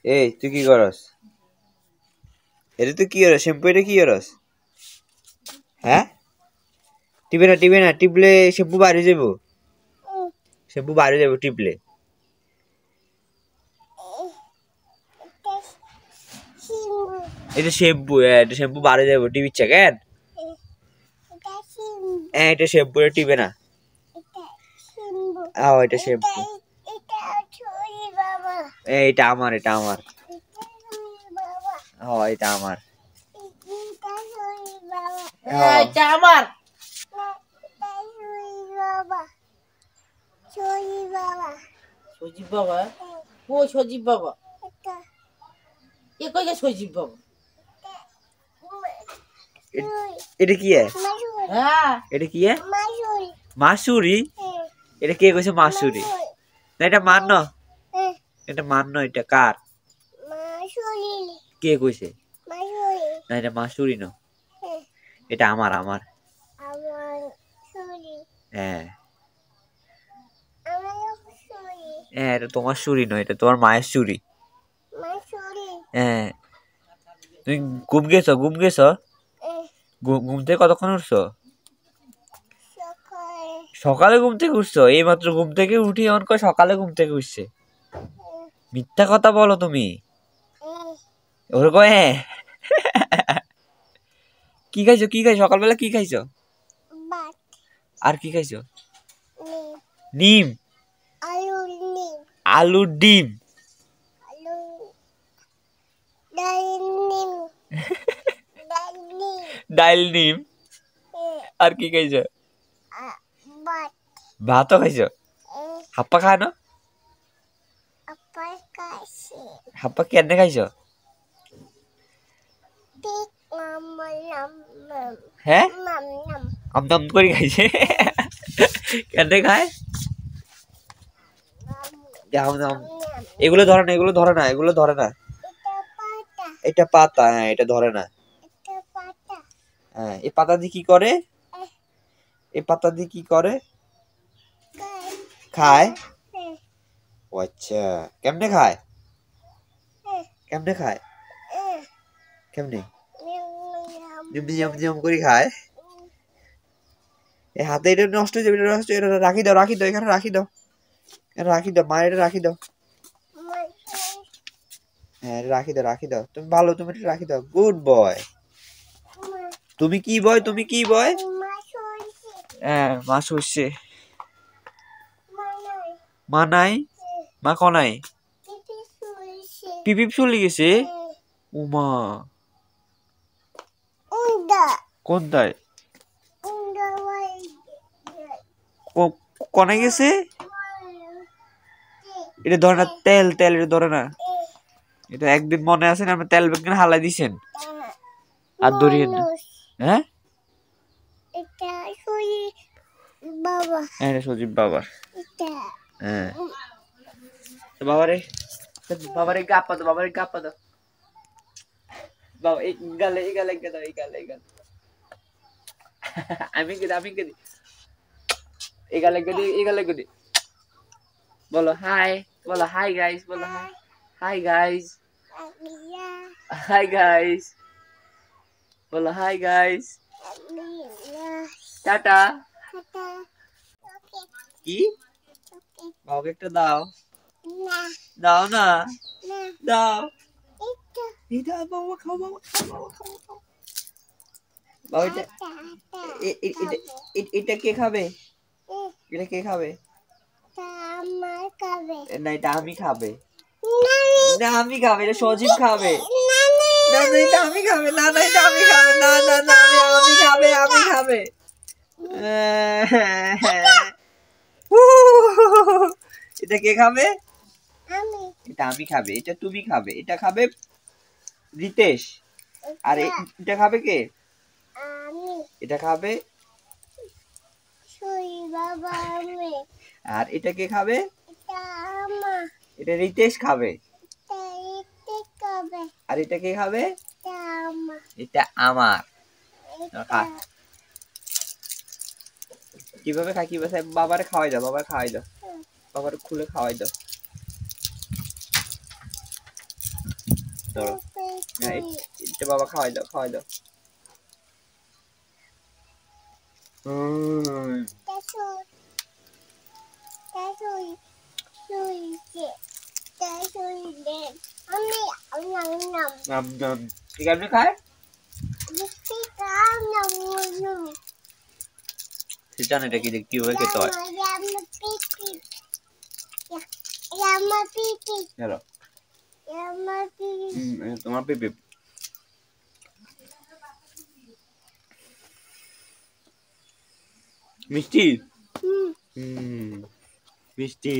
এই তুই কি করস? এটা তুই কি করস? শ্যাম্পু এটা কি করস? হ্যাঁ, টিপে না টিপলে শ্যাম্পু বাইরে যাবো। শ্যাম্পু বাইরে যাবো টিপলে। এটা শ্যাম্পু, এটা শ্যাম্পু বাইরে যাবো টিপিচ্ছে কেন? এটা শ্যাম্পু টিপে না। এটা শ্যাম্পু। এটা আমার, এটা আমার। এটা আমার। এটা আমার। সজীব বাবা? ও সজীব বাবা? এ কই গে সজীব বাবা? এটা কি? হ্যাঁ, এটা কি? মাসুরি? এটা কে কইছে মাসুরি? না এটা মান না, এটা মান না, এটা কার? কে কইছে? না এটা মাসুরি না, এটা আমার, আমার। হ্যাঁ হ্যাঁ, এটা তোমার চুরি নয়, এটা তোমার মায়ের চুরি। হ্যাঁ, তুমি ঘুম গেছো? ঘুম গেছো? ঘুম থেকে কতক্ষণ উঠছো? সকালে ঘুম থেকে উঠছো? এই মাত্র ঘুম থেকে উঠি এমন করে সকালে ঘুম থেকে উঠছে? মিথ্যা কথা বলো তুমি। ওরকম হ্যাঁ। কি খাইছো? কি খাইছো সকালবেলা? কি খাইছো? আর কি খাইছো? ডিম? আলুর ডিম? ডাইল ডিম? আর কি খাইছো? ভাতও খাইছো? হাপ্পা খায় না? হাপ্পা কেন খাইছো? হ্যাঁ, আমদাম করে খাইছে। কেন খায়? এগুলো ধরে না, এগুলো ধরে না, এগুলো ধরে না। এটা পাতা, হ্যাঁ এটা ধরে না। হ্যাঁ, এই পাতা দিয়ে কি করে? এই পাতা দিয়ে কি করে? খায়? ও আচ্ছা, কেমনে খায়? কেমনে খায়? কেমনে? নিয়ম করে খায়। এই হাতে এটা নষ্ট হয়ে যাবে, এটা নষ্ট, এটা রাখি দাও, রাখি দাও, এখানে রাখি দাও, রাখি দাও, মায়ের এটা রাখি দাও। হ্যাঁ রাখি দাও, রাখি দাও, তুমি ভালো, তুমি এটা রাখি দাও, গুড বয়। তুমি কি বয়? তুমি কি বয়? হ্যাঁ মা শুচ্ছে। মা নাই? মা কনাই? পিপিপ চলে গেছে? উমা, কোনটায়? কনে গেছে? এটা ধরে না, তেল তেল, এটা ধরে না। এটা একদিন মনে আছে না, আপনি তেল বেগুন হালাই দিছেন আর ধরিয়ে না। হ্যাঁ, এটা সজীব বাবার। হ্যাঁ, তো বাবারে, বাবারে গাপা দাও, বাবারে গাপা দাও। বাবা এই গালে, এই গালে দাও, এই গালে, এই গালে। আমি কেদি, আমি কেদি, এই গালে কেদি, এই গালে কেদি। বলো হাই, বলো হাই গাইস, বলো hi, hi guys, hi guys, বলো হাই গাইস, টাটা। কি? বাবাকে একটা দাও। দাও না, দাও। এটা বাবা খাও, বাবা খাও, বাবা খাও, খাও। বাবা এটা কে খাবে? এটা কে খাবে? না এটা আমি খাবে। না আমি খাবে, এটা সজীব খাবে। না না এটা আমি খাবে, না না এটা আমি খাবে, না না না আমি খাবে, আমি খাবে। এটা কে খাবে? এটা আমি খাবে, এটা তুমি খাবে, এটা খাবে রিতেশ। আর এটা খাবে কে? এটা খাবে। আর এটা কে খাবে? এটা রিতেশ খাবে। আর এটা কে খাবে? এটা আমার। কিভাবে খাই? কিভাবে? বাবারে খাওয়াই দাও, বাবার খাওয়াই দাও, বাবার খুলে খাওয়াই দাও। ধরো হ্যাঁ এটা বাবা খাওয়াই দাও ঠিক আছে খায় সে জানে এটা কি কিভাবে খেতে হয় হ্যালো তোমার পিপি মিষ্টি মিষ্টি